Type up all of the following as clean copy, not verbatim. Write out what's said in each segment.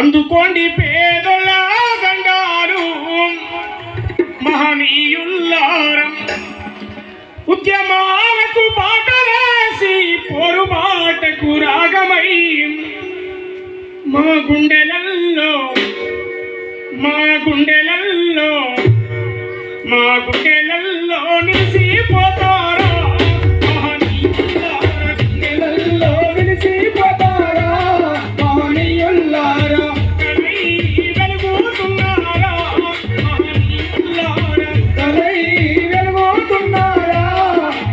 అందుకోండి పేదల దండాలు మహనీయుల్లారం, ఉద్యమాలకు బాటలేసి పోరుబాటకు రాగమై మా గుండెలల్లో మా గుండెలల్లో మా గుండెలల్లో నిలిసిపోతారా మహనీయుల్లారా, గుండెలల్లో నిలిసిపోతారా మహనీయుల్లారా, కలై వెలుగుతున్నారా మహనీయుల్లారా, కలై వెలుగుతున్నారా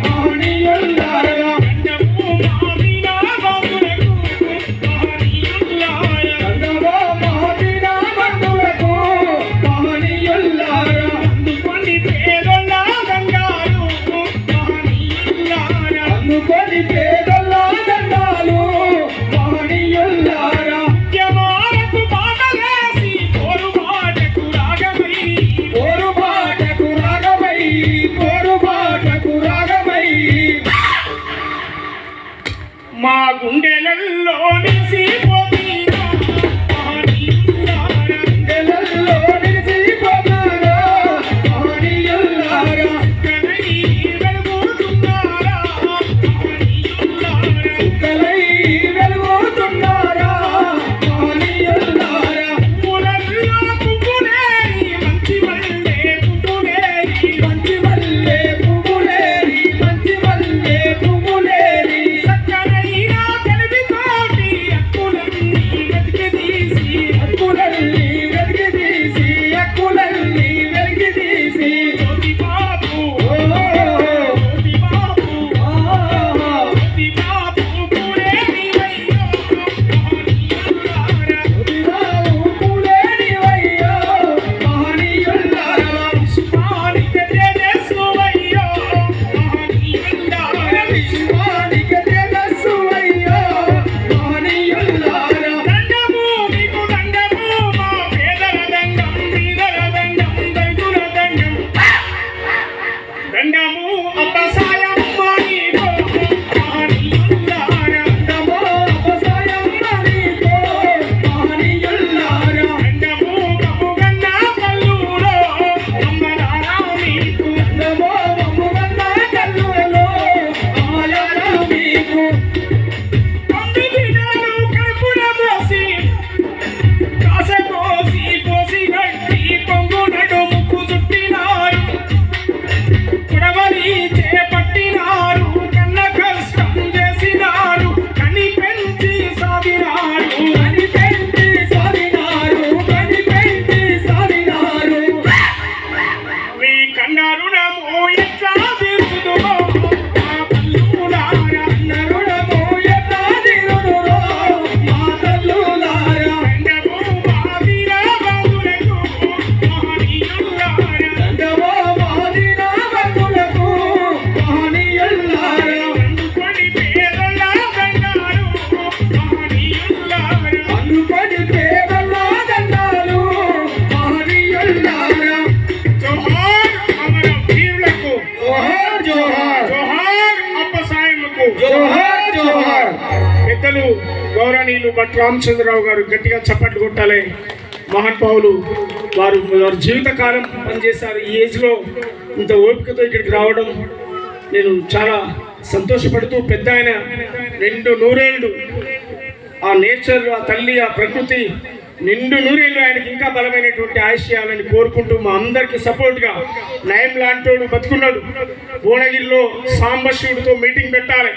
మహనీయుల్లారా, గండము మామిన బంధులకు మహనీయుల్లారా, గండము మామిన బంధులకు మహనీయుల్లారా, అందుకోండి పేదల దండాలు మహనీయుల్లారా, అందుకోండి పేదల దండాలు మహనీయుల్లారా, ఉద్యమాలకు బాటలేసి పోరుబాటకు రాగమై పోరుబాటకు రాగమై పోరుబాటకు రాగమై మా గుండెలల్లో నిలిసిపోతీరా మహనీయుల్లారా, గుండెలల్లో నిలిసిపోతారా మహనీయుల్లారా, కలై వెలుగుతున్నారా మహనీయుల్లారా, కలై వెలుగుతున్నారా మహనీయుల్లారా, పువ్వులల్లో పువ్వులేరి మంచి మల్లె పువ్వులేరి మంచి మల్లె పువ్వులేరి మంచి మల్లె పువ్వులేరి, సక్కనైన తెలివితోటి హక్కులన్నీ వెతికి తీసి హక్కులన్నీ వెతికి తీసి హక్కులన్నీ వెతికి తీసి జ్యోతి బాబు జ్యోతి బాబు జ్యోతి బాబు పూలేనివయ్యో మహనీయుల్లారా, జ్యోతి బాబు పూలేనివయ్యో మహనీయుల్లారా, విశ్వానికి తేజస్సువయ్యో మహనీయుల్లారా, విశ్వానికి తేజస్సువయ్యో మహనీయుల్లారా, దండము మీకు దండము మా పేదల దండం బీదల దండం దళితుల దండం, దండము అప్పసాయమ్మ నీకో మహనీయుల్లారా, దండము అప్పసాయమ్మ నీకో మహనీయుల్లారా, దండము కప్పుగన్న కల్లులో అమ్మలారా మీకు, దండము కప్పుగన్న కల్లులో అమ్మలారా మీకు, 9 నెలలు కడుపున పోసి కాసె పోసి పోసి గట్టి కొంగునడు ముక్కు చుట్టినారు, కుడవలి చేపట్టినారు, కన్న కష్టం చేసినారు, కని పెంచి సాగినారు, కని పెంచి సాగినారు, కని పెంచి సాగినారు, మీ కన్న రుణము ఎట్లా తీర్చుదురో మా తల్లులారా, కన్న రుణము ఎట్లా తీరుదురో మా తల్లులారా, దండము మాదిన బంధులకు మహనీయుల్లారా, దండము మాదిన బంధులకు మహనీయుల్లారా, అందుకొని పేదల దండాలు మహనీయుల్లారా, అందుకొని పేదల దండాలు మహనీయుల్లారా, జోహార్ అమర వీరులకు, జోహార్ జోహార్ జోహార్ అప్పసాయముకు, జోహార్ జోహార్. పెద్దలు గౌరవనీయులు భట్ రామచంద్రరావు గారు గట్టిగా చప్పట్లు కొట్టాలి. మహానుభావులు వారు వారి జీవితకాలం పనిచేశారు. ఈ ఏజ్లో ఇంత ఓపికతో ఇక్కడికి రావడం నేను చాలా సంతోషపడుతూ, పెద్ద ఆయన 2 నూరేళ్ళు ఆ నేచర్, ఆ తల్లి, ఆ ప్రకృతి నిండు నూరేళ్ళు ఆయనకి ఇంకా బలమైనటువంటి ఆశయాలని కోరుకుంటూ మా అందరికీ సపోర్ట్గా నయం లాంటోడు బతుకున్నాడు. భువనగిరిలో సాంబశివుడితో మీటింగ్ పెట్టాలి.